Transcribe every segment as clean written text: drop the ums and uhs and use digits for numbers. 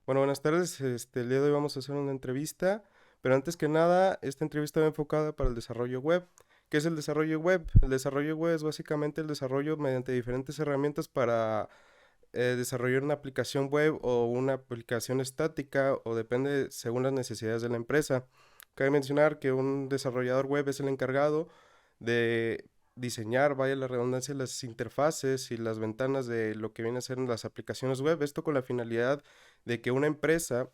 Bueno, buenas tardes. El día de hoy vamos a hacer una entrevista, pero antes que nada, esta entrevista va enfocada para el desarrollo web. ¿Qué es el desarrollo web? El desarrollo web es básicamente el desarrollo mediante diferentes herramientas para desarrollar una aplicación web o una aplicación estática o depende según las necesidades de la empresa. Cabe mencionar que un desarrollador web es el encargado de diseñar, vaya la redundancia, las interfaces y las ventanas de lo que viene a ser las aplicaciones web. Esto con la finalidad de que una empresa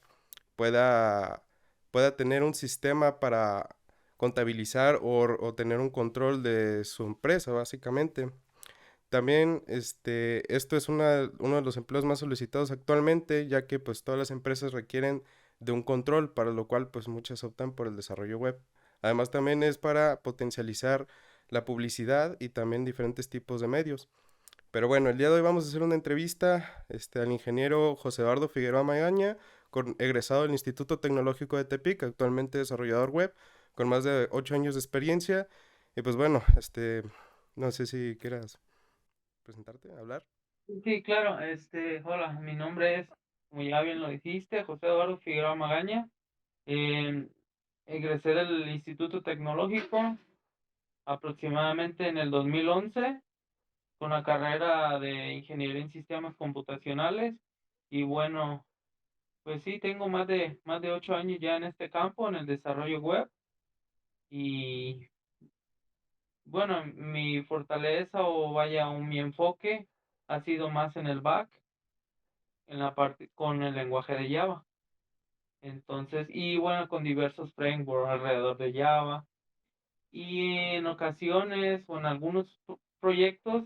pueda, pueda tener un sistema para contabilizar o tener un control de su empresa, básicamente. También esto es uno de los empleos más solicitados actualmente, ya que pues todas las empresas requieren de un control, para lo cual pues muchas optan por el desarrollo web. Además también es para potencializar la publicidad y también diferentes tipos de medios. Pero bueno, el día de hoy vamos a hacer una entrevista al ingeniero José Eduardo Figueroa Magaña, egresado del Instituto Tecnológico de Tepic, actualmente desarrollador web, con más de 8 años de experiencia. Y pues bueno, no sé si quieras presentarte, hablar. Sí, claro, hola, mi nombre es, como ya bien lo dijiste, José Eduardo Figueroa Magaña. eh, Egresé del Instituto Tecnológico aproximadamente en el 2011 con la carrera de Ingeniería en Sistemas Computacionales. Y bueno, pues sí, tengo más de 8 años ya en este campo, en el desarrollo web. Y bueno, mi fortaleza o vaya, mi enfoque ha sido más en el back, en la parte con el lenguaje de Java. Entonces, y bueno, con diversos frameworks alrededor de Java. Y en ocasiones o en algunos proyectos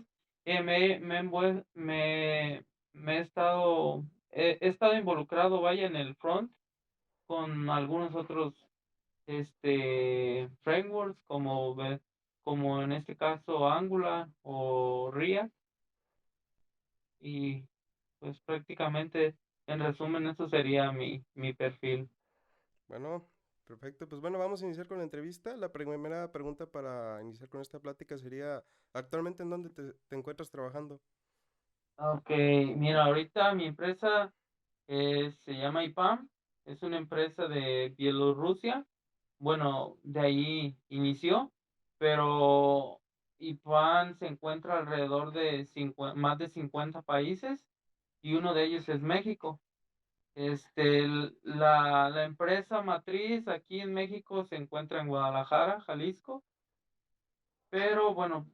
me he estado involucrado, vaya, en el front con algunos otros frameworks como en este caso Angular o React. Y pues prácticamente, en resumen, eso sería mi perfil. Bueno, perfecto. Pues bueno, vamos a iniciar con la entrevista. La primera pregunta para iniciar con esta plática sería, ¿actualmente en dónde te encuentras trabajando? Ok, mira, ahorita mi empresa se llama IPAM, es una empresa de Bielorrusia. Bueno, de ahí inició, pero IPAM se encuentra alrededor de más de 50 países y uno de ellos es México. La empresa matriz aquí en México se encuentra en Guadalajara, Jalisco, pero bueno,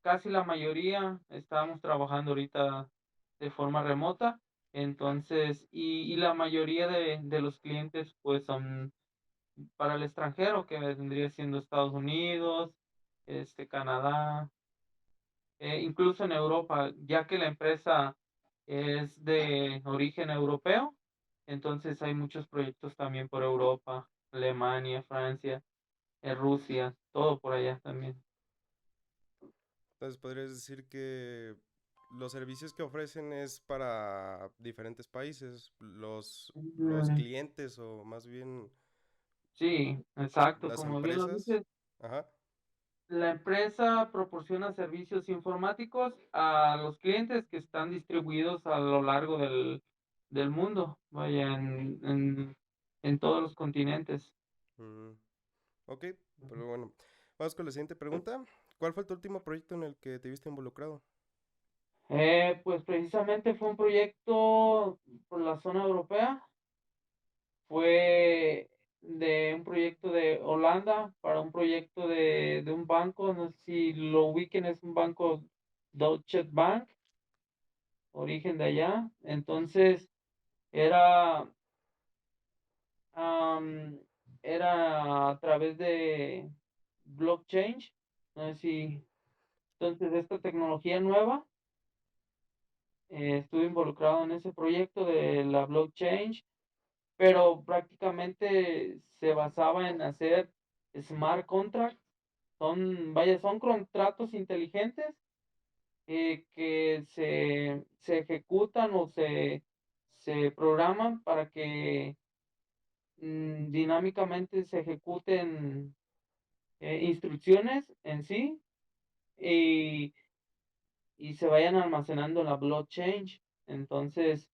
casi la mayoría estamos trabajando ahorita de forma remota. Entonces, y la mayoría de los clientes pues son para el extranjero, que vendría siendo Estados Unidos, Canadá, incluso en Europa, ya que la empresa es de origen europeo. Entonces hay muchos proyectos también por Europa, Alemania, Francia, Rusia, todo por allá también. Entonces, podrías decir que los servicios que ofrecen es para diferentes países, los Mm, clientes o más bien Sí, exacto. las Como bien lo empresas. dices, Ajá. la empresa proporciona servicios informáticos a los clientes que están distribuidos a lo largo del mundo, vaya, en todos los continentes. mm, ok, pero bueno, vamos con la siguiente pregunta. ¿Cuál fue tu último proyecto en el que te viste involucrado? Pues precisamente fue un proyecto por la zona europea. Fue de un proyecto de Holanda para un proyecto de un banco, no sé si lo ubiquen, es un banco Deutsche Bank, origen de allá. Entonces, era, am, era a través de blockchain, no sé si, entonces esta tecnología nueva, estuve involucrado en ese proyecto de la blockchain, pero prácticamente se basaba en hacer smart contracts. Vaya, son contratos inteligentes, que se ejecutan o se programan para que dinámicamente se ejecuten instrucciones en sí, y, y se vayan almacenando en la blockchain. Entonces,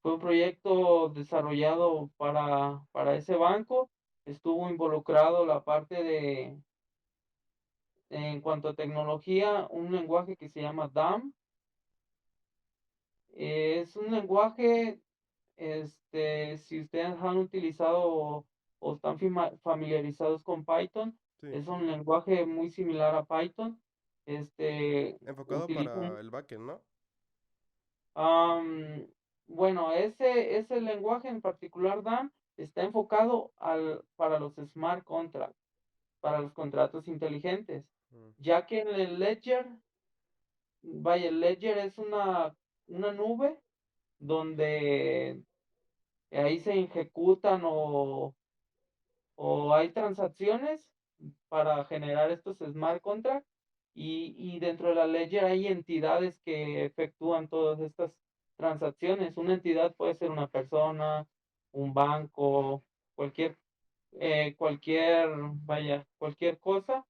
Fue un proyecto desarrollado para ese banco. Estuvo involucrado la parte de, en cuanto a tecnología, un lenguaje que se llama DAM. Es un lenguaje, si ustedes han utilizado o están familiarizados con Python, Sí. es un lenguaje muy similar a Python. Enfocado Utiliza para el backend, ¿no? bueno, ese lenguaje en particular, DAM, está enfocado para los smart contracts, para los contratos inteligentes, Mm, ya que en el Ledger, vaya, el Ledger es una nube donde ahí se ejecutan o hay transacciones para generar estos smart contracts y dentro de la ledger hay entidades que efectúan todas estas transacciones. Una entidad puede ser una persona, un banco, cualquier, vaya, cualquier cosa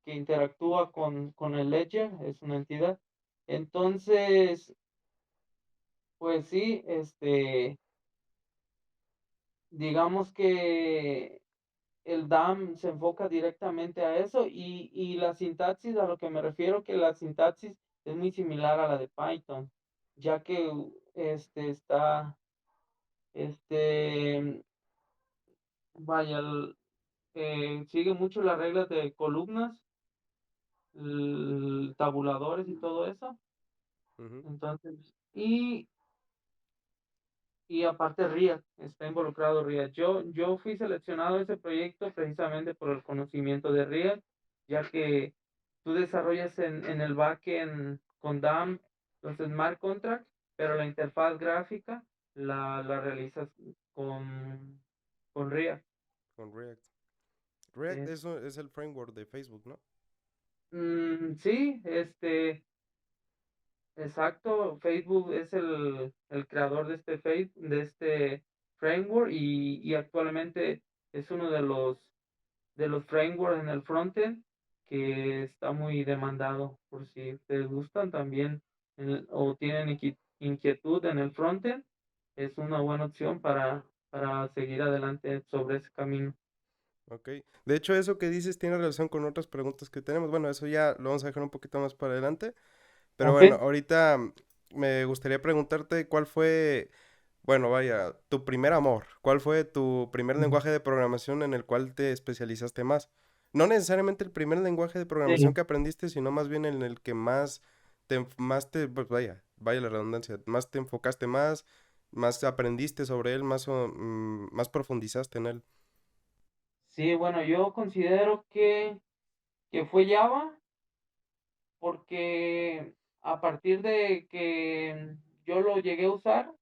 que interactúa con el ledger es una entidad. Entonces, pues sí, digamos que el DAM se enfoca directamente a eso y la sintaxis, a lo que me refiero, que la sintaxis es muy similar a la de Python, ya que este, vaya, sigue mucho las reglas de columnas, tabuladores y todo eso. ujú. Entonces, y aparte React, está involucrado React. Yo fui seleccionado a ese proyecto precisamente por el conocimiento de React, ya que tú desarrollas en el backend con DAM los smart contracts, pero la interfaz gráfica la realizas con React. Con React. React Sí. es el framework de Facebook, ¿no? Sí, exacto. Facebook es el creador de este framework y actualmente es uno de los frameworks en el frontend que está muy demandado. Por si ustedes gustan también o tienen inquietud en el frontend, es una buena opción para seguir adelante sobre ese camino. Ok. De hecho, eso que dices tiene relación con otras preguntas que tenemos. Bueno, eso ya lo vamos a dejar un poquito más para adelante. Pero Ok. bueno, ahorita me gustaría preguntarte cuál fue, bueno, vaya, tu primer amor. ¿Cuál fue tu primer lenguaje de programación en el cual te especializaste más? No necesariamente el primer lenguaje de programación Sí. que aprendiste, sino más bien en el que pues vaya la redundancia, más te enfocaste más aprendiste sobre él, más profundizaste en él. Sí, bueno, yo considero que fue Java porque a partir de que yo lo llegué a usar,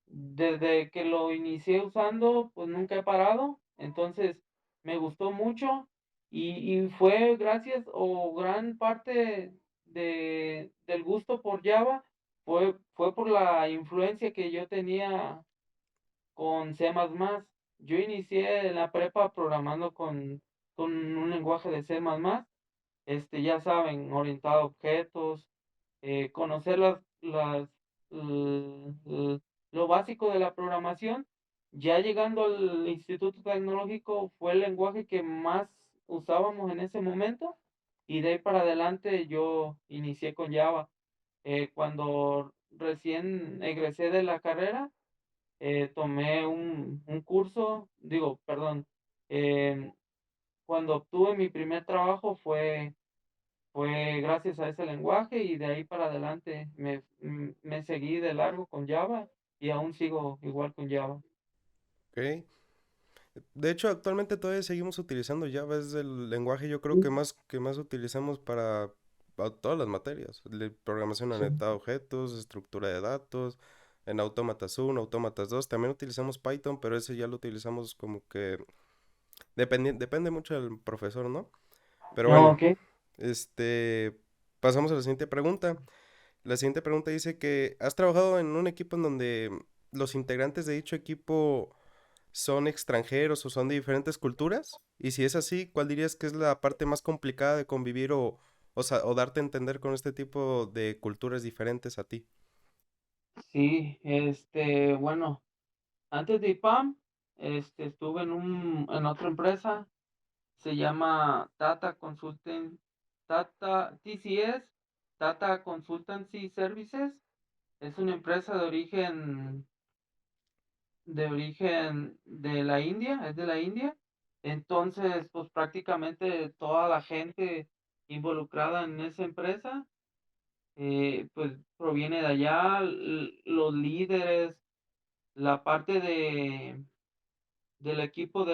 desde que lo inicié usando, pues nunca he parado. Entonces, me gustó mucho y fue gracias o gran parte del gusto por Java fue por la influencia que yo tenía con C++. Yo inicié en la prepa programando con un lenguaje de C++, ya saben, orientado a objetos, conocer l- l- lo básico de la programación. Ya llegando al Instituto Tecnológico fue el lenguaje que más usábamos en ese momento y de ahí para adelante yo inicié con Java. Cuando recién egresé de la carrera, tomé un curso, digo, perdón, em, cuando obtuve mi primer trabajo fue gracias a ese lenguaje y de ahí para adelante me seguí de largo con Java y aún sigo igual con Java. ¿Ok? De hecho, actualmente todavía seguimos utilizando Java, es el lenguaje yo creo Sí, que más utilizamos para todas las materias, programación sí. orientada a objetos, estructura de datos, en autómatas uno autómatas 2 también utilizamos Python, pero ese ya lo utilizamos como que depende mucho del profesor, ¿no? Pero Ah, bueno, ok. este, pasamos a la siguiente pregunta. La siguiente pregunta dice que ¿has trabajado en un equipo en donde los integrantes de dicho equipo son extranjeros o son de diferentes culturas? Y si es así, ¿cuál dirías que es la parte más complicada de convivir o darte a entender con este tipo de culturas diferentes a ti? Sí, bueno, antes de IPAM, estuve en otra empresa, se llama Tata TCS, Tata Consultancy Services. Es una empresa de origen de la India, es de la India. Entonces, pues prácticamente toda la gente involucrada en esa empresa, pues proviene de allá, los líderes, la parte del equipo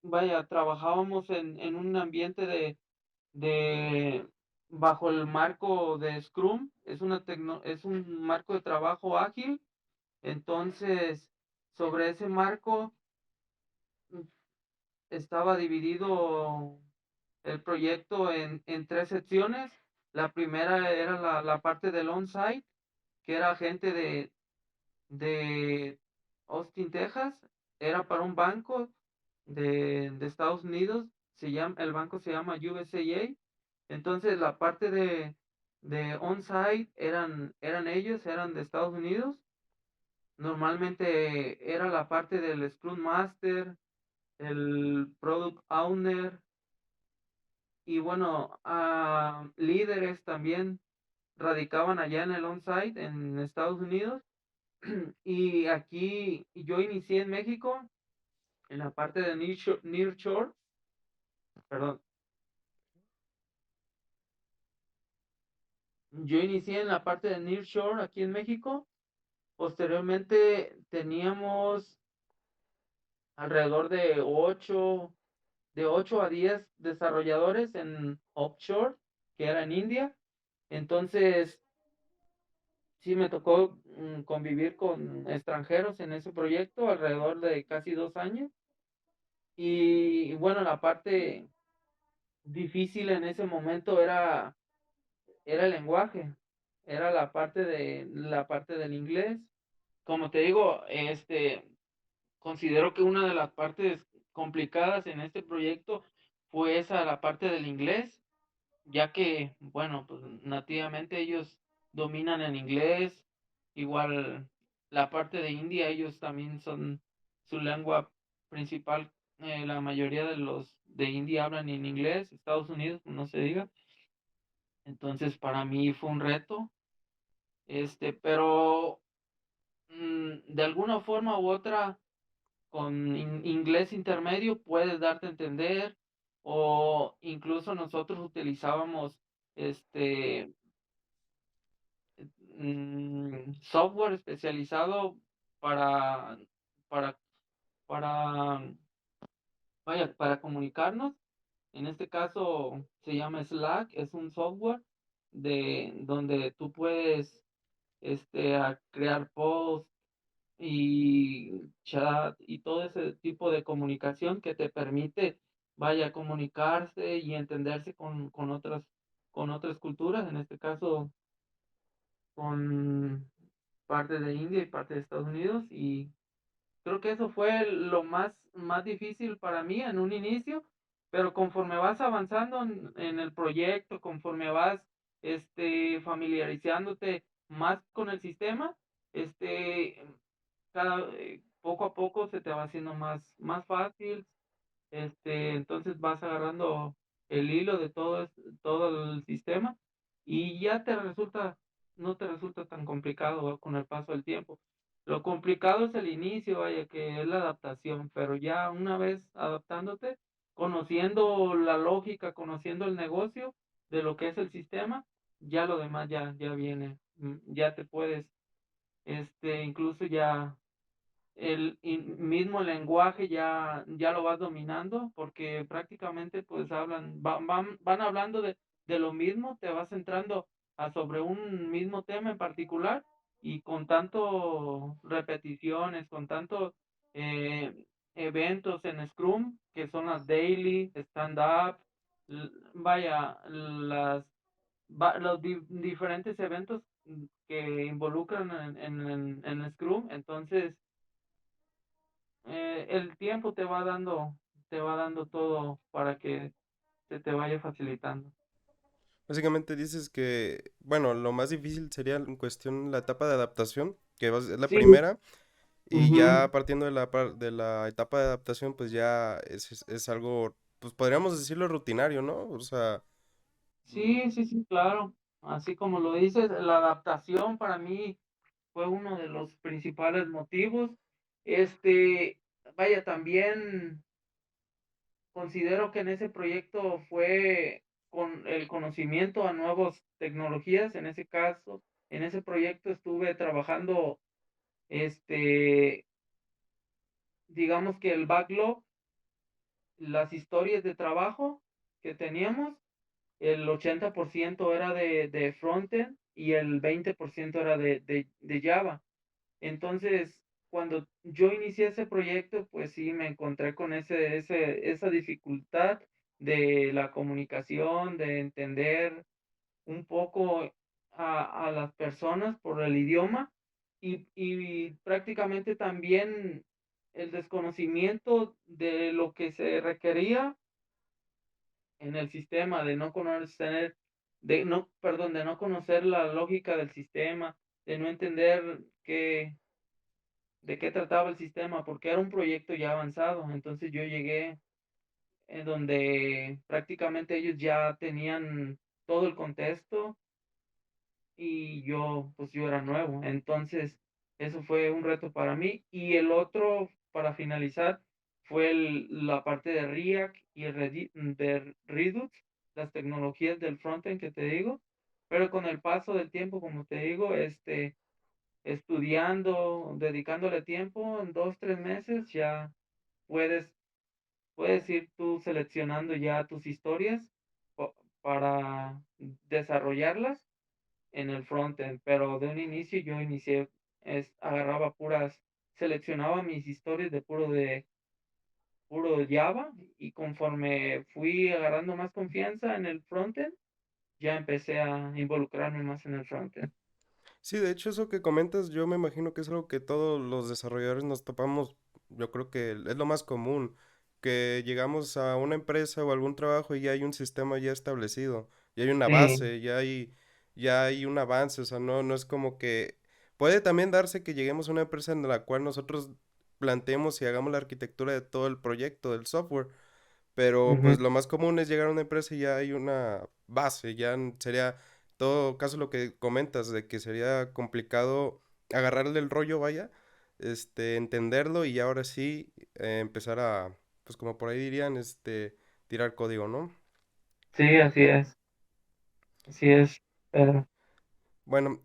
vaya, trabajábamos en un ambiente de, bajo el marco de Scrum, es un marco de trabajo ágil. Entonces, sobre ese marco mm, estaba dividido el proyecto en tres secciones. La primera era la parte del on-site, que era gente de Austin, Texas. Era para un banco de Estados Unidos. El banco se llama USAA. Entonces, la parte de on-site eran ellos, eran de Estados Unidos. Normalmente era la parte del Scrum Master, el Product Owner y bueno, líderes también radicaban allá en el on-site en Estados Unidos. Y aquí yo inicié en México en la parte de Nearshore, perdón, yo inicié en la parte de Nearshore aquí en México. Posteriormente teníamos alrededor de ocho a 10 desarrolladores en offshore, que era en India. Entonces, sí me tocó convivir con extranjeros en ese proyecto alrededor de casi 2 años. Y bueno, la parte difícil en ese momento era el lenguaje, era la parte del inglés. Como te digo, considero que una de las partes complicadas en este proyecto fue esa, la parte del inglés, ya que, bueno, pues nativamente ellos dominan el inglés, igual la parte de India, ellos también son su lengua principal, la mayoría de los de India hablan en inglés, Estados Unidos, no se diga. Entonces, para mí fue un reto, pero de alguna forma u otra, con inglés intermedio puedes darte a entender, o incluso nosotros utilizábamos este software especializado para, para, para, vaya, para comunicarnos. En este caso se llama Slack, es un software donde tú puedes crear posts y chat y todo ese tipo de comunicación que te permite, vaya, comunicarse y entenderse con otras culturas, en este caso con parte de India y parte de Estados Unidos. Y creo que eso fue lo más difícil para mí en un inicio, pero conforme vas avanzando en el proyecto, conforme vas familiarizándote más con el sistema, poco a poco se te va haciendo más fácil. Entonces vas agarrando el hilo de todo el sistema y ya no te resulta tan complicado con el paso del tiempo. Lo complicado es el inicio, vaya, que es la adaptación, pero ya una vez adaptándote, conociendo la lógica, conociendo el negocio de lo que es el sistema, ya lo demás ya viene. Ya te puedes, incluso ya mismo lenguaje ya lo vas dominando, porque prácticamente pues van hablando de lo mismo, te vas centrando sobre un mismo tema en particular, y con tanto repeticiones, con tanto eh, eventos en Scrum, que son las daily, stand-up, vaya, los diferentes eventos que involucran en Scrum. Entonces el tiempo te va dando todo para que se te vaya facilitando. Básicamente dices que, bueno, lo más difícil sería en cuestión la etapa de adaptación, que es la Sí, primera, y ujú. ya partiendo de de la etapa de adaptación, pues ya es algo, pues podríamos decirlo rutinario, ¿no? O sea, Sí, sí, sí, claro. Así como lo dices, la adaptación para mí fue uno de los principales motivos. Este, vaya, también considero que en ese proyecto fue con el conocimiento a nuevas tecnologías. En ese caso, en ese proyecto estuve trabajando, este, digamos que el backlog, las historias de trabajo que teníamos, el 80% era de frontend y el 20% era de Java. Entonces, cuando yo inicié ese proyecto, pues sí me encontré con esa dificultad de la comunicación, de entender un poco a las personas por el idioma y prácticamente también el desconocimiento de lo que se requería en el sistema, de no conocer la lógica del sistema, de no entender de qué trataba el sistema, porque era un proyecto ya avanzado. Entonces yo llegué en donde prácticamente ellos ya tenían todo el contexto y pues yo era nuevo. Entonces eso fue un reto para mí. Y el otro, para finalizar, fue la parte de React y de Redux, las tecnologías del frontend que te digo. Pero con el paso del tiempo, como te digo, estudiando, dedicándole tiempo, en 2, 3 meses ya puedes, puedes ir tú seleccionando ya tus historias para desarrollarlas en el frontend, pero de un inicio yo inicié, agarraba seleccionaba mis historias de puro Java y conforme fui agarrando más confianza en el frontend, ya empecé a involucrarme más en el frontend. sí, de hecho eso que comentas, yo me imagino que es algo que todos los desarrolladores nos topamos, yo creo que es lo más común, que llegamos a una empresa o algún trabajo y ya hay un sistema ya establecido, ya hay una Sí, base, ya hay un avance, o sea, no es como que puede también darse que lleguemos a una empresa en la cual nosotros planteemos y hagamos la arquitectura de todo el proyecto, del software, pero ujú, pues lo más común es llegar a una empresa y ya hay una base, sería todo caso lo que comentas, de que sería complicado agarrarle el rollo, vaya, entenderlo y ahora sí empezar a, pues como por ahí dirían, tirar código, ¿no? sí, así es, Pedro. Bueno,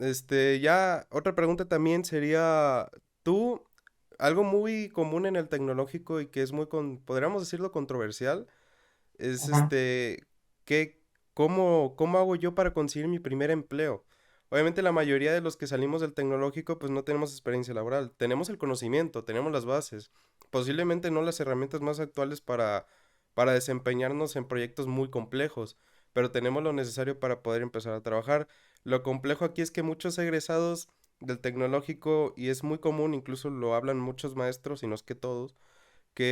ya otra pregunta también sería, tú, algo muy común en el tecnológico y que es podríamos decirlo controversial, es Ajá, ¿qué, cómo hago yo para conseguir mi primer empleo? Obviamente la mayoría de los que salimos del tecnológico pues no tenemos experiencia laboral, tenemos el conocimiento, tenemos las bases, posiblemente no las herramientas más actuales para desempeñarnos en proyectos muy complejos, pero tenemos lo necesario para poder empezar a trabajar. Lo complejo aquí es que muchos egresados del tecnológico, y es muy común, incluso lo hablan muchos maestros, y no es que todos,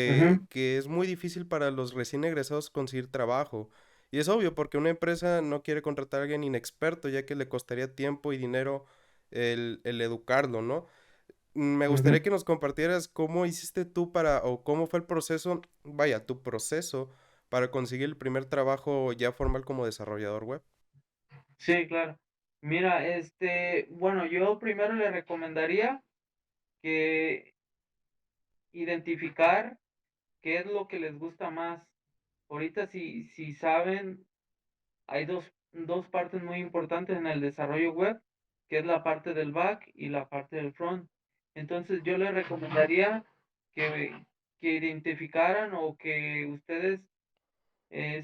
ujú, que es muy difícil para los recién egresados conseguir trabajo. Y es obvio, porque una empresa no quiere contratar a alguien inexperto, ya que le costaría tiempo y dinero el educarlo, ¿no? Me ujú. gustaría que nos compartieras cómo hiciste tú para, o cómo fue el proceso, vaya, tu proceso para conseguir el primer trabajo ya formal como desarrollador web. Sí, claro. Mira, bueno, yo primero le recomendaría que identificar qué es lo que les gusta más. Ahorita si saben, hay dos partes muy importantes en el desarrollo web, que es la parte del back y la parte del front. Entonces yo les recomendaría que, que identificaran o que ustedes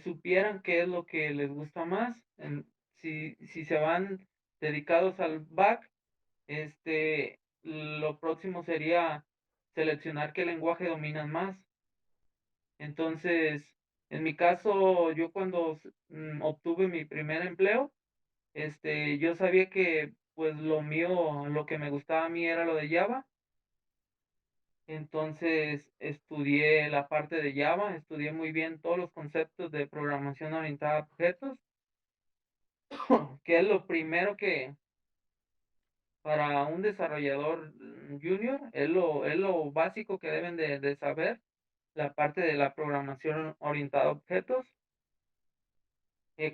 supieran qué es lo que les gusta más. Si se van dedicados al back, lo próximo sería seleccionar qué lenguaje dominan más. Entonces, en mi caso, yo cuando obtuve mi primer empleo, yo sabía que pues lo mío, lo que me gustaba a mí era lo de Java. Entonces estudié la parte de Java, estudié muy bien todos los conceptos de programación orientada a objetos que es lo primero que para un desarrollador junior, es lo básico que deben de saber, la parte de la programación orientada a objetos,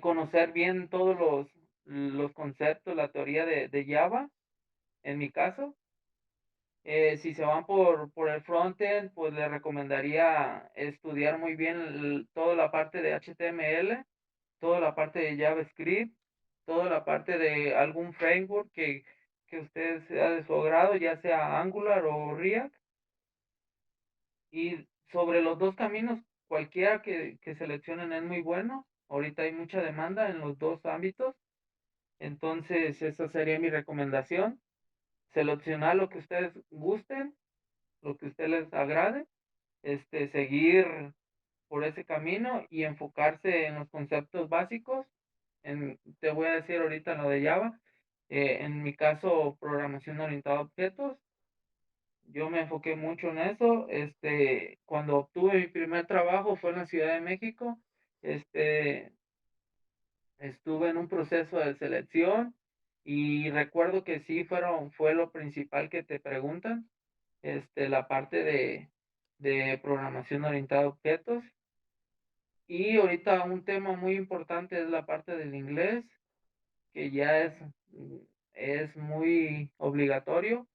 conocer bien todos los conceptos, la teoría de Java, en mi caso. Si se van por el frontend, pues les recomendaría estudiar muy bien toda la parte de HTML, toda la parte de JavaScript, toda la parte de algún framework que usted sea de su agrado, ya sea Angular o React. Y sobre los dos caminos, cualquiera que seleccionen es muy bueno. Ahorita hay mucha demanda en los dos ámbitos, entonces esa sería mi recomendación. Seleccionar lo que ustedes gusten, lo que a ustedes les agrade, seguir por ese camino y enfocarse en los conceptos básicos. Te voy a decir ahorita lo de Java. En mi caso, programación orientada a objetos. Yo me enfoqué mucho en eso. Cuando obtuve mi primer trabajo fue en la Ciudad de México. Este, Estuve en un proceso de selección y recuerdo que sí fue lo principal que te preguntan, la parte de programación orientada a objetos. Y ahorita un tema muy importante es la parte del inglés, que ya es muy obligatorio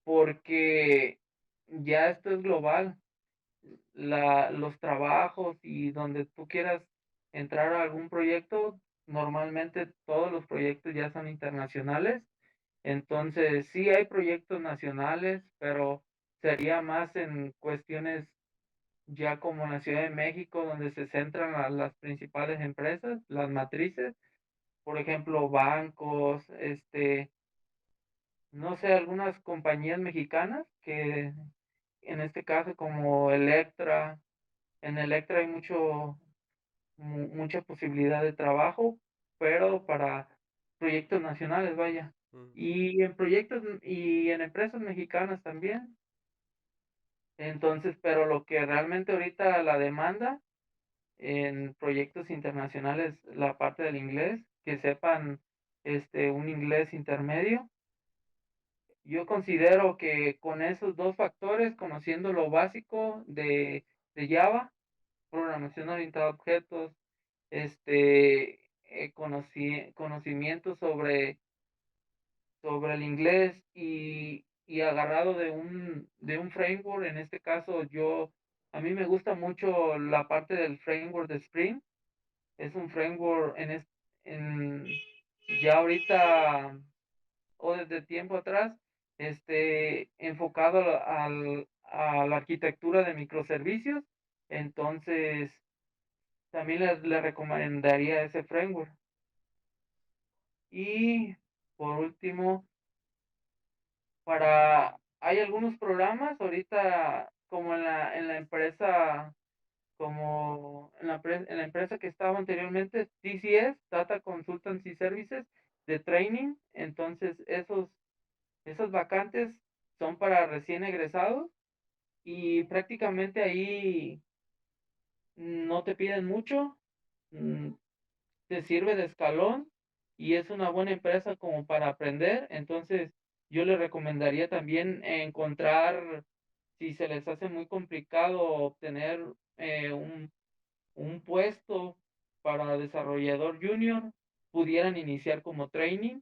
porque ya esto es global. Los trabajos y donde tú quieras entrar a algún proyecto, normalmente todos los proyectos ya son internacionales. Entonces, sí hay proyectos nacionales, pero sería más en cuestiones ya como en la Ciudad de México, donde se centran las principales empresas, las matrices, por ejemplo, bancos, no sé, algunas compañías mexicanas que en este caso como Electra, en Electra hay mucha posibilidad de trabajo, pero para proyectos nacionales, vaya. Mm. Y en proyectos y en empresas mexicanas también. Entonces, pero lo que realmente ahorita la demanda en proyectos internacionales, la parte del inglés, que sepan un inglés intermedio. Yo considero que con esos dos factores, conociendo lo básico de Java, programación orientada a objetos, conocimiento sobre el inglés y agarrado de un framework, en este caso a mí me gusta mucho la parte del framework de Spring. Es un framework en ya ahorita o desde tiempo atrás, enfocado a la arquitectura de microservicios. Entonces, también le recomendaría ese framework. Y por último, hay algunos programas ahorita como en la empresa, como en la empresa que estaba anteriormente, TCS, Data Consultancy Services, de training. Entonces, esas vacantes son para recién egresados y prácticamente ahí no te piden mucho, mm, te sirve de escalón y es una buena empresa como para aprender. Entonces, yo les recomendaría también encontrar, si se les hace muy complicado obtener un puesto para desarrollador junior, pudieran iniciar como training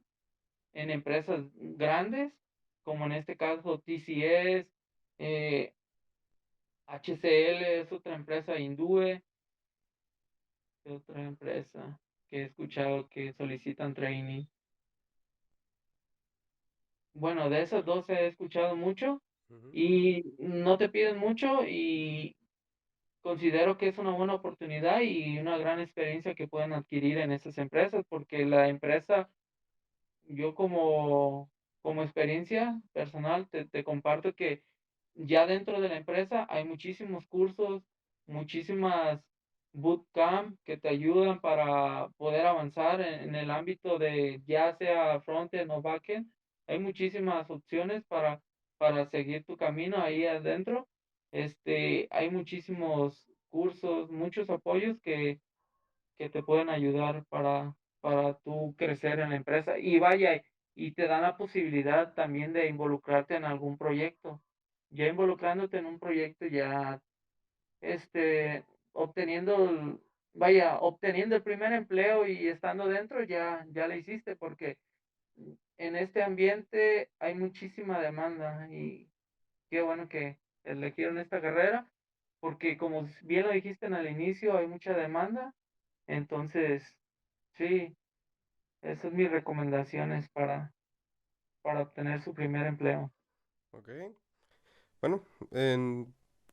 en empresas grandes, como en este caso TCS, HCL es otra empresa hindúe, otra empresa que he escuchado que solicitan training. Bueno, de esas dos he escuchado mucho Ujú. y no te piden mucho y considero que es una buena oportunidad y una gran experiencia que pueden adquirir en esas empresas porque la empresa, yo como experiencia personal te comparto que ya dentro de la empresa hay muchísimos cursos, muchísimas bootcamp que te ayudan para poder avanzar en el ámbito de ya sea frontend o backend. Hay muchísimas opciones para seguir tu camino ahí adentro. Hay muchísimos cursos, muchos apoyos que te pueden ayudar para tú crecer en la empresa. Y vaya, y te dan la posibilidad también de involucrarte en algún proyecto. Ya involucrándote en un proyecto, ya obteniendo, vaya, obteniendo el primer empleo y estando dentro, ya lo hiciste, porque en este ambiente hay muchísima demanda y qué bueno que eligieron esta carrera, porque como bien lo dijiste en el inicio, hay mucha demanda. Entonces, sí, esas son mis recomendaciones para obtener su primer empleo. Ok. Bueno,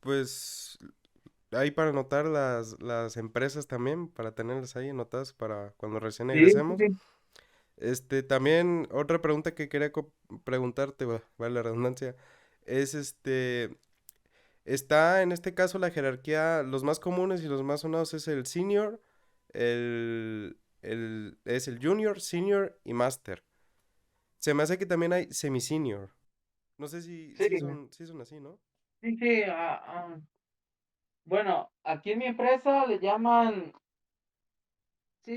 pues ahí para anotar las empresas también, para tenerlas ahí anotadas para cuando recién Sí, sí, egresemos. sí. También otra pregunta que quería preguntarte, vale la redundancia, es está en este caso la jerarquía, los más comunes y los más sonados es el senior, es el junior, senior y master. Se me hace que también hay semi-senior. No sé Sí, si son así, ¿no? sí, sí, bueno, aquí en mi empresa le llaman, sí,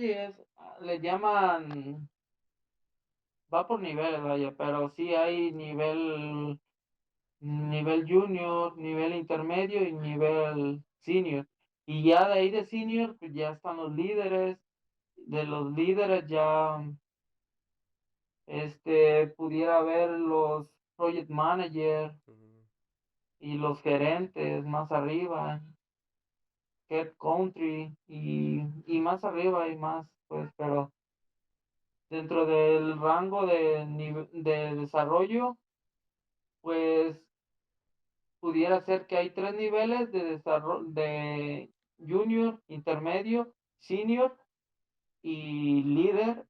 le llaman, va por nivel, vaya, pero sí hay nivel junior, nivel intermedio y nivel senior. Y ya de ahí de senior, pues ya están los líderes. De los líderes ya, pudiera ver los project manager Ujú. y los gerentes más arriba, head country y más arriba y más, pues, pero dentro del rango de desarrollo, pues pudiera ser que hay tres niveles de desarrollo, de junior, intermedio, senior y líder,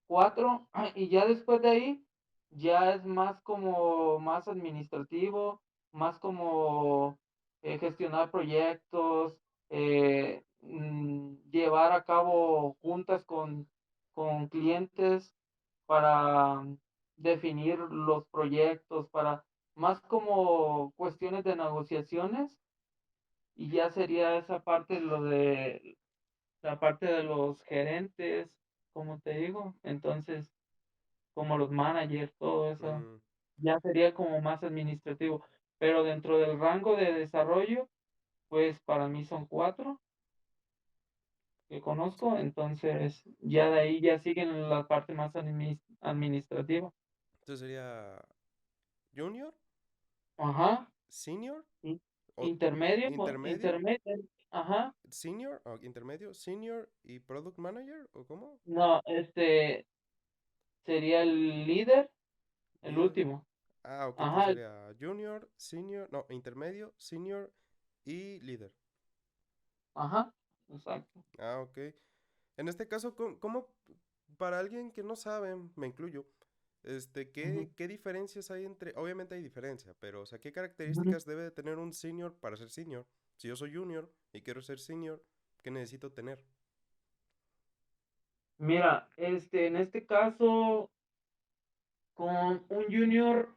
cuatro, y ya después de ahí, ya es más como más administrativo, más como gestionar proyectos, llevar a cabo juntas con clientes para definir los proyectos, para más como cuestiones de negociaciones, y ya sería esa parte, lo de la parte de los gerentes, como te digo, entonces, como los managers, todo eso, Mm, ya sería como más administrativo, pero dentro del rango de desarrollo, pues para mí son cuatro que sí. conozco, entonces ya de ahí ya siguen la parte más administrativa. Entonces sería junior, Ajá. senior, in- o Intermedio, intermedio, intermedio, ajá. senior, o intermedio, senior y product manager, ¿o cómo? No, sería el líder, el Líder. último. Ah, ok, entonces Ajá, sería junior, senior, no, intermedio, senior y líder. ajá, exacto. Ah, ok. En este caso, para alguien que no sabe, me incluyo, Ujú, ¿qué diferencias hay entre, obviamente hay diferencia, pero, o sea, qué ujú. características debe de tener un senior para ser senior? Si yo soy junior y quiero ser senior, ¿qué necesito tener? Mira, en este caso, con un junior,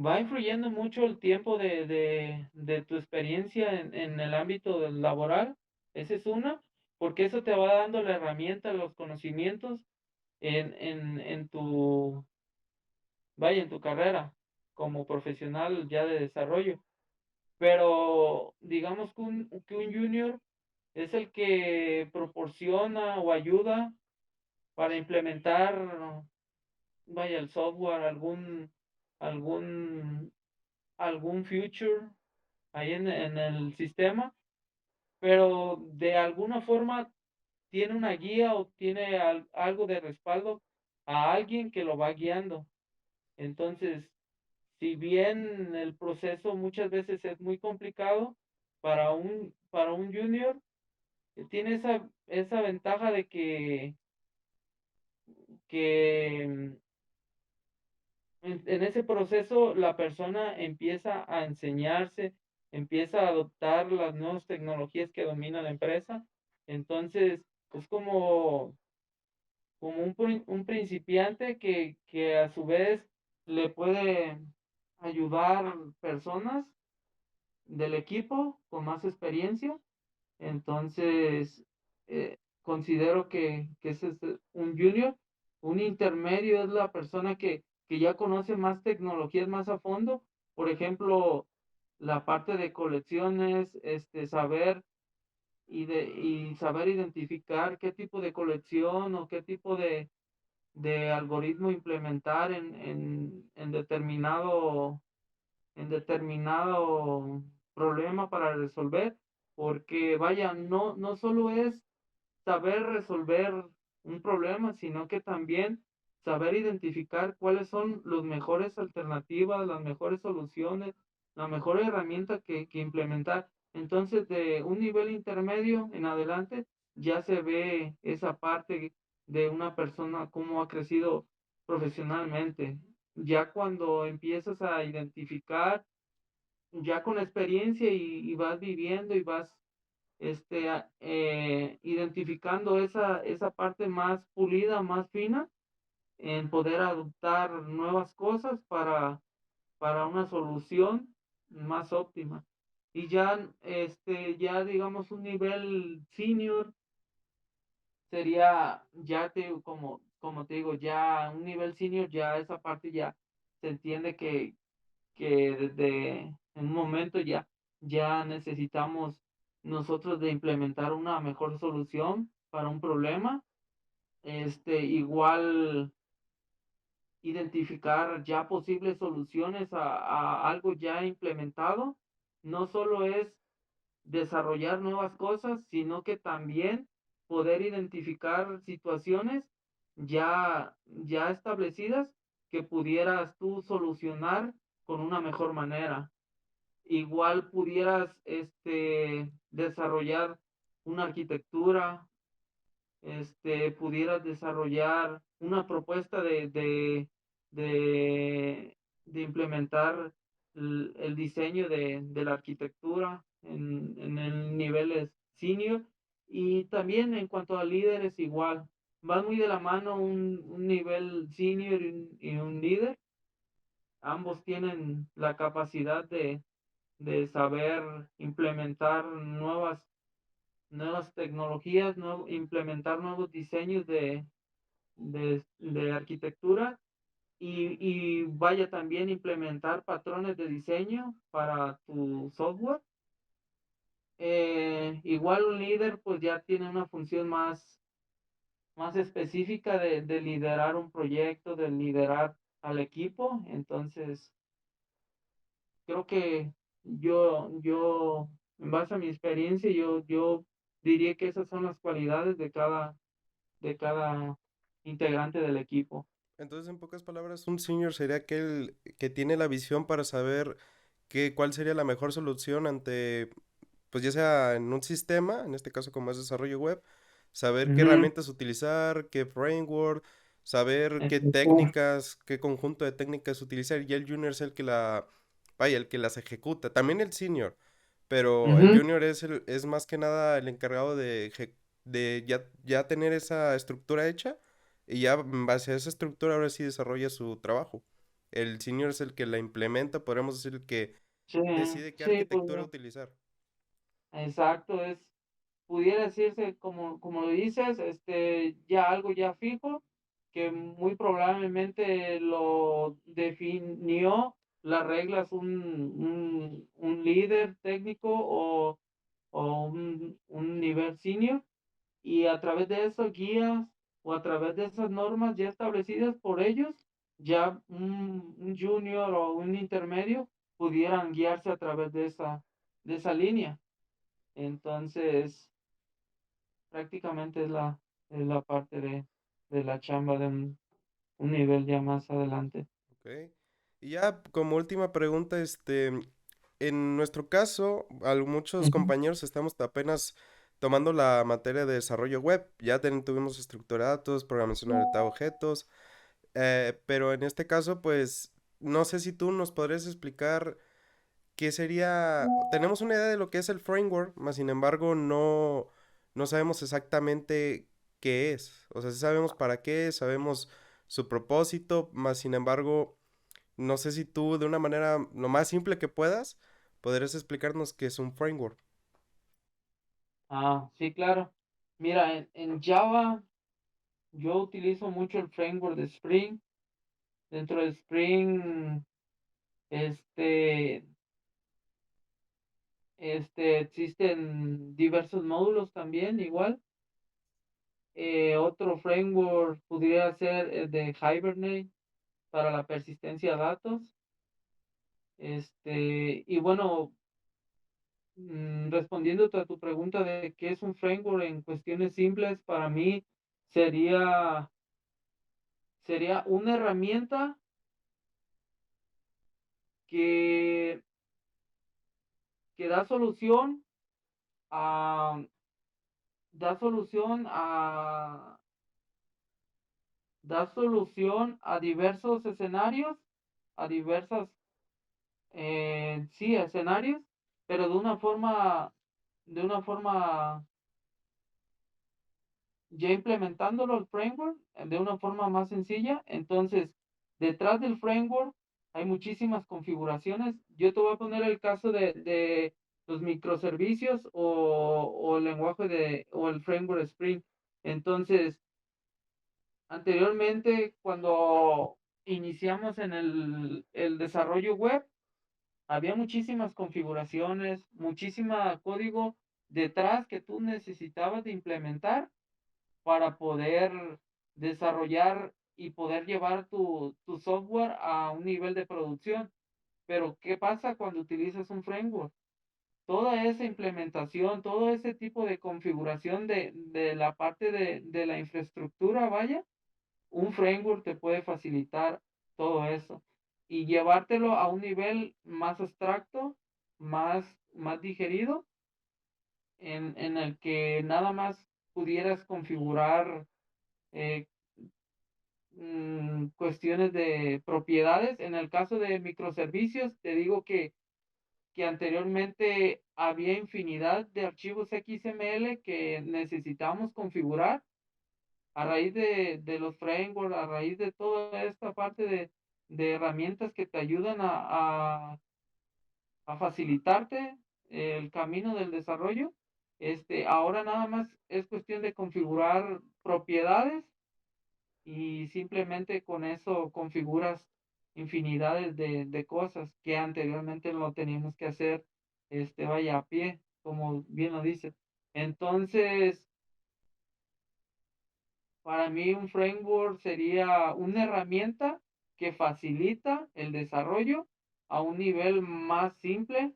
va influyendo mucho el tiempo de tu experiencia en el ámbito del laboral. Esa es una, porque eso te va dando la herramienta, los conocimientos en tu, vaya, en tu carrera como profesional ya de desarrollo. Pero digamos que un junior es el que proporciona o ayuda para implementar, vaya, el software, algún, algún feature ahí en el sistema, pero de alguna forma tiene una guía o tiene algo de respaldo a alguien que lo va guiando. Entonces, si bien el proceso muchas veces es muy complicado para un junior, tiene esa ventaja de que en ese proceso la persona empieza a enseñarse, empieza a adoptar las nuevas tecnologías que domina la empresa. Entonces, es como un principiante que a su vez le puede ayudar personas del equipo con más experiencia. Entonces, considero que ese es un junior. Un intermedio es la persona que ya conoce más tecnologías más a fondo. Por ejemplo, la parte de colecciones, saber y saber identificar qué tipo de colección o qué tipo de algoritmo implementar en determinado problema para resolver, porque vaya, no solo es saber resolver un problema, sino que también saber identificar cuáles son las mejores alternativas, las mejores soluciones, la mejor herramienta que implementar. Entonces, de un nivel intermedio en adelante, ya se ve esa parte de una persona, cómo ha crecido profesionalmente. Ya cuando empiezas a identificar, ya con experiencia y vas viviendo y vas identificando esa parte más pulida, más fina, en poder adoptar nuevas cosas para una solución más óptima. Y ya digamos un nivel senior sería, ya te digo, como te digo, ya un nivel senior, ya esa parte ya se entiende que desde en un momento ya necesitamos nosotros de implementar una mejor solución para un problema. Igual identificar ya posibles soluciones a algo ya implementado. No solo es desarrollar nuevas cosas, sino que también poder identificar situaciones ya establecidas que pudieras tú solucionar con una mejor manera. Igual pudieras desarrollar una arquitectura, pudieras desarrollar una propuesta de implementar el diseño de la arquitectura en el nivel senior. Y también en cuanto a líderes, igual, van muy de la mano un nivel senior y un líder. Ambos tienen la capacidad de saber implementar nuevas tecnologías, implementar nuevos diseños de arquitectura y vaya también implementar patrones de diseño para tu software. Igual un líder pues ya tiene una función más específica de liderar un proyecto, de liderar al equipo. Entonces, creo que en base a mi experiencia, yo diría que esas son las cualidades de cada integrante del equipo. Entonces, en pocas palabras, un senior sería aquel que tiene la visión para saber cuál sería la mejor solución ante, pues ya sea en un sistema, en este caso como es desarrollo web, saber qué Ujú. herramientas utilizar, qué framework, saber qué Exacto. técnicas, qué conjunto de técnicas utilizar, y el junior es el que vaya, el que las ejecuta. También el senior, pero el Ujú. junior es más que nada el encargado de ya tener esa estructura hecha y ya en base a esa estructura ahora sí desarrolla su trabajo. El senior es el que la implementa, podríamos decir el que Sí, decide qué sí, pues arquitectura utilizar. exacto, pudiera decirse como lo dices, ya algo ya fijo, que muy probablemente lo definió las reglas un líder técnico o un nivel senior, y a través de esas guías o a través de esas normas ya establecidas por ellos, ya un junior o un intermedio pudieran guiarse a través de esa línea. Entonces, prácticamente es la parte de la chamba de un nivel ya más adelante. Ok. Y ya como última pregunta, en nuestro caso, muchos Ujú, compañeros estamos apenas tomando la materia de desarrollo web. Ya tuvimos estructura de datos, programación orientada a objetos, pero en este caso, pues, no sé si tú nos podrías explicar qué sería. Tenemos una idea de lo que es el framework, mas sin embargo no sabemos exactamente qué es. O sea, sí sabemos para qué, sabemos su propósito, mas sin embargo no sé si tú, de una manera lo más simple que puedas, podrías explicarnos qué es un framework. sí, claro. Mira, en Java yo utilizo mucho el framework de Spring. Dentro de Spring, este, existen diversos módulos también, igual. Otro framework podría ser el de Hibernate para la persistencia de datos. Y bueno, respondiéndote a tu pregunta de qué es un framework en cuestiones simples, para mí sería, sería una herramienta que, que a, da solución a, da solución a diversos escenarios, a diversas, sí, escenarios, pero de una forma ya implementándolo el framework de una forma más sencilla. Entonces, detrás del framework hay muchísimas configuraciones. Yo te voy a poner el caso de los microservicios o el lenguaje o el framework Spring. Entonces, anteriormente, cuando iniciamos en el desarrollo web, había muchísimas configuraciones, muchísimo código detrás que tú necesitabas de implementar para poder desarrollar y poder llevar tu software a un nivel de producción. Pero, ¿qué pasa cuando utilizas un framework? Toda esa implementación, todo ese tipo de configuración de la parte de la infraestructura, vaya, un framework te puede facilitar todo eso y llevártelo a un nivel más abstracto, más digerido, en el que nada más pudieras configurar eh, cuestiones de propiedades. En el caso de microservicios, te digo que anteriormente había infinidad de archivos XML que necesitábamos configurar a raíz de los frameworks, a raíz de toda esta parte de herramientas que te ayudan a facilitarte el camino del desarrollo. Ahora nada más es cuestión de configurar propiedades y simplemente con eso configuras infinidades de cosas que anteriormente lo teníamos que hacer, vaya a pie, como bien lo dice. Entonces, para mí un framework sería una herramienta que facilita el desarrollo a un nivel más simple,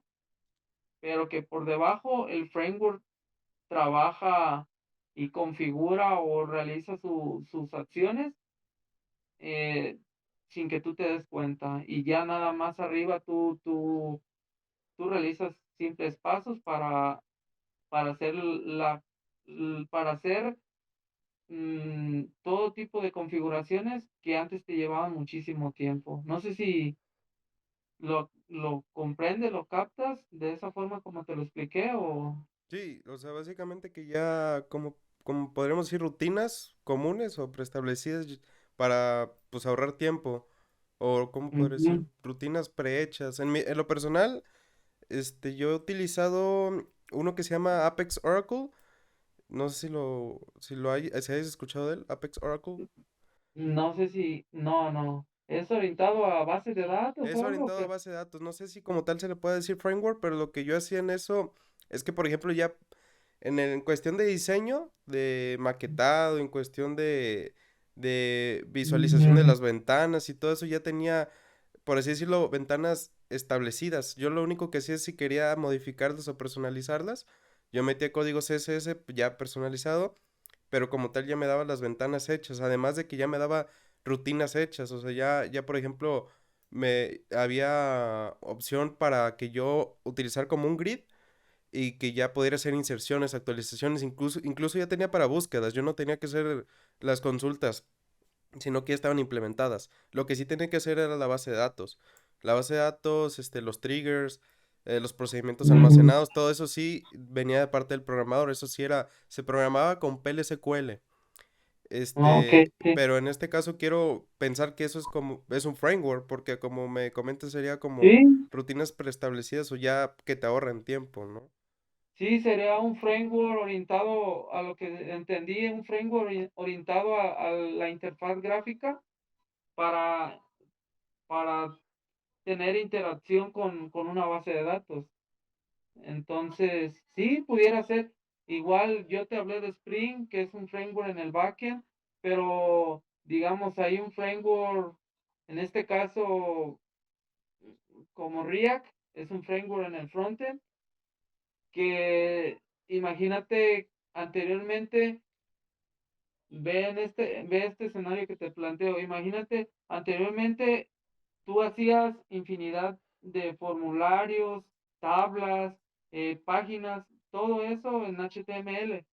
pero que por debajo el framework trabaja y configura o realiza sus acciones eh, sin que tú te des cuenta. Y ya nada más arriba tú realizas simples pasos para hacer para hacer todo tipo de configuraciones que antes te llevaban muchísimo tiempo. No sé si lo comprendes, lo captas de esa forma como te lo expliqué o... Sí, o sea, básicamente que ya como podríamos decir rutinas comunes o preestablecidas para pues ahorrar tiempo o cómo podría decir Ujú. rutinas prehechas. En lo personal, yo he utilizado uno que se llama Apex Oracle. No sé si hayas escuchado de él, Apex Oracle. No sé si... No, no. ¿Es orientado a bases de datos Es o algo orientado a que... base de datos. No sé si como tal se le puede decir framework, pero lo que yo hacía en eso es que, por ejemplo, ya en cuestión de diseño, de maquetado, en cuestión de visualización de Ujú. las ventanas y todo eso, ya tenía, por así decirlo, ventanas establecidas. Yo lo único que hacía es si quería modificarlas o personalizarlas, yo metía código CSS ya personalizado, pero como tal ya me daba las ventanas hechas, además de que ya me daba rutinas hechas, o sea, ya por ejemplo, me había opción para que yo utilizar como un grid y que ya pudiera hacer inserciones, actualizaciones, incluso ya tenía para búsquedas, yo no tenía que hacer las consultas, sino que ya estaban implementadas. Lo que sí tenía que hacer era la base de datos. La base de datos, los triggers, los procedimientos Ujú. almacenados, todo eso sí venía de parte del programador, eso sí se programaba con PLSQL. Ok, sí. Pero en este caso quiero pensar que eso es un framework, porque como me comentas sería como Sí, rutinas preestablecidas o ya que te ahorran tiempo, ¿no? Sí, sería un framework orientado a lo que entendí, un framework orientado a la interfaz gráfica para, para tener interacción con una base de datos. Entonces, sí, pudiera ser. Igual yo te hablé de Spring, que es un framework en el backend, pero digamos, hay un framework, en este caso, como React, es un framework en el frontend, que imagínate anteriormente, ve este escenario que te planteo. Imagínate, anteriormente tú hacías infinidad de formularios, tablas, páginas, todo eso en HTML.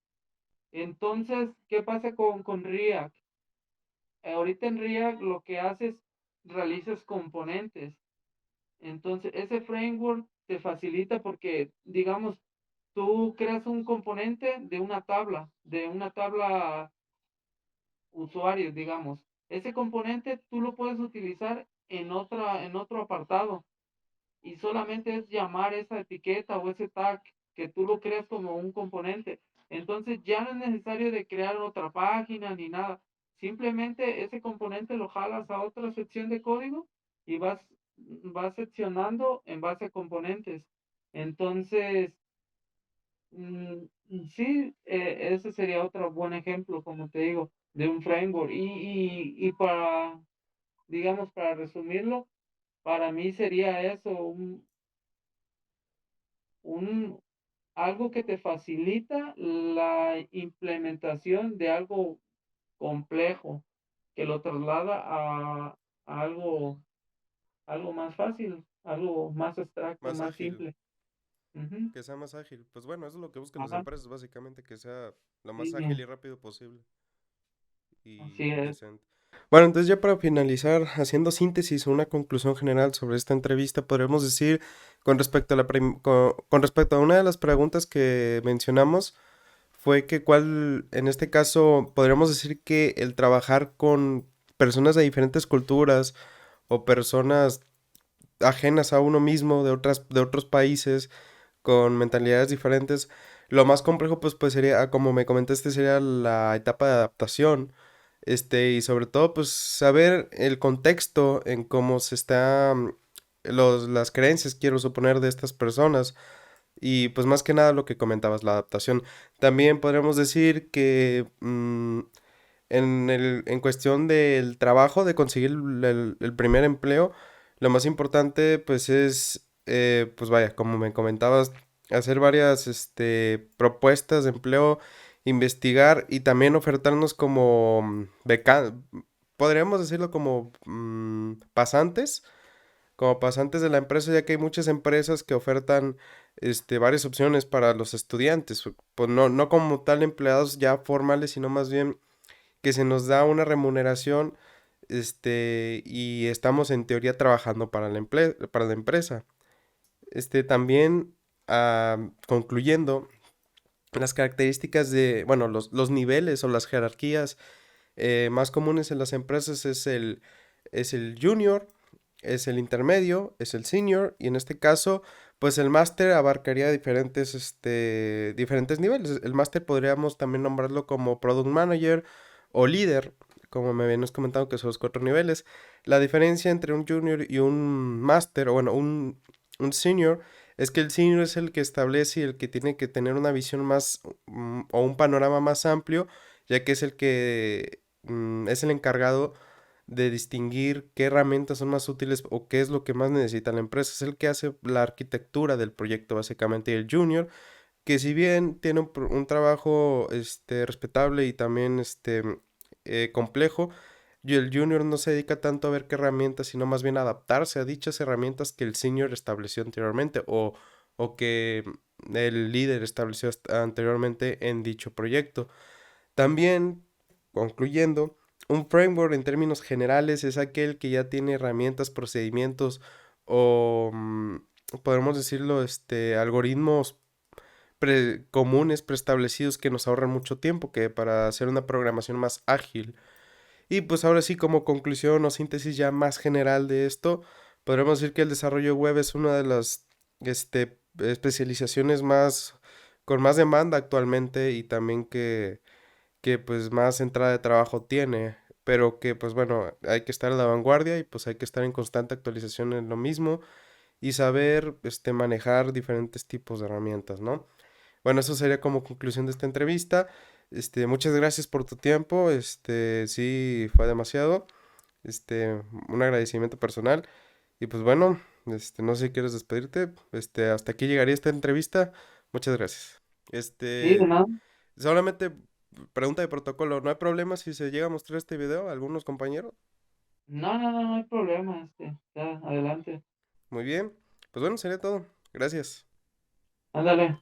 Entonces, ¿qué pasa con React? Ahorita en React lo que haces, realizas componentes. Entonces, ese framework te facilita porque, digamos, tú creas un componente de una tabla usuarios, digamos. Ese componente tú lo puedes utilizar en otro apartado y solamente es llamar esa etiqueta o ese tag que tú lo creas como un componente. Entonces ya no es necesario de crear otra página ni nada. Simplemente ese componente lo jalas a otra sección de código y vas seccionando en base a componentes. Entonces, Mm, sí, ese sería otro buen ejemplo, como te digo, de un framework. Y para, digamos, para resumirlo, para mí sería eso, un, algo que te facilita la implementación de algo complejo, que lo traslada a algo más fácil, algo más abstracto, Más más ágil, simple. Ujú. que sea más ágil. Pues bueno, eso es lo que buscan las Ajá, empresas, básicamente, que sea lo más sí, ágil y rápido posible así y es. decente. Bueno, entonces ya para finalizar, haciendo síntesis o una conclusión general sobre esta entrevista, podríamos decir con respecto a con respecto a una de las preguntas que mencionamos, fue que cuál, en este caso, podríamos decir que el trabajar con personas de diferentes culturas o personas ajenas a uno mismo de otros países con mentalidades diferentes, lo más complejo pues sería, como me comentaste, sería la etapa de adaptación. Y sobre todo, pues saber el contexto en cómo se está, las creencias, quiero suponer, de estas personas. Y pues más que nada lo que comentabas, la adaptación. También podríamos decir que en cuestión del trabajo, de conseguir el primer empleo, lo más importante pues es, pues vaya, como me comentabas, hacer varias propuestas de empleo, investigar y también ofertarnos como podríamos decirlo como como pasantes de la empresa, ya que hay muchas empresas que ofertan varias opciones para los estudiantes, pues no como tal empleados ya formales, sino más bien que se nos da una remuneración, y estamos en teoría trabajando para para la empresa. También, concluyendo, las características de, bueno, los niveles o las jerarquías más comunes en las empresas es el junior, es el intermedio, es el senior y en este caso, pues el máster abarcaría diferentes niveles. El máster podríamos también nombrarlo como product manager o líder, como me habías comentado que son los cuatro niveles. La diferencia entre un junior y un máster, o bueno, un senior, es que el senior es el que establece y el que tiene que tener una visión más o un panorama más amplio, ya que es el que es el encargado de distinguir qué herramientas son más útiles o qué es lo que más necesita la empresa. Es el que hace la arquitectura del proyecto básicamente. Y el junior, que si bien tiene un trabajo respetable y también complejo, y el junior no se dedica tanto a ver qué herramientas, sino más bien a adaptarse a dichas herramientas que el senior estableció anteriormente o que el líder estableció anteriormente en dicho proyecto. También, concluyendo, un framework en términos generales es aquel que ya tiene herramientas, procedimientos o, podemos decirlo, algoritmos comunes, preestablecidos que nos ahorran mucho tiempo que para hacer una programación más ágil. Y pues ahora sí, como conclusión o síntesis ya más general de esto, podremos decir que el desarrollo web es una de las especializaciones más con más demanda actualmente y también que pues más entrada de trabajo tiene, pero que pues bueno, hay que estar a la vanguardia y pues hay que estar en constante actualización en lo mismo y saber manejar diferentes tipos de herramientas, ¿no? Bueno, eso sería como conclusión de esta entrevista. Muchas gracias por tu tiempo. Sí, fue demasiado. Un agradecimiento personal. Y pues bueno, no sé si quieres despedirte. Hasta aquí llegaría esta entrevista. Muchas gracias. Sí, de Este, nada. solamente pregunta de protocolo. ¿No hay problema si se llega a mostrar este video a algunos compañeros? No, no, no, no hay problema, ya, adelante. Muy bien. Pues bueno, sería todo. Gracias. Ándale.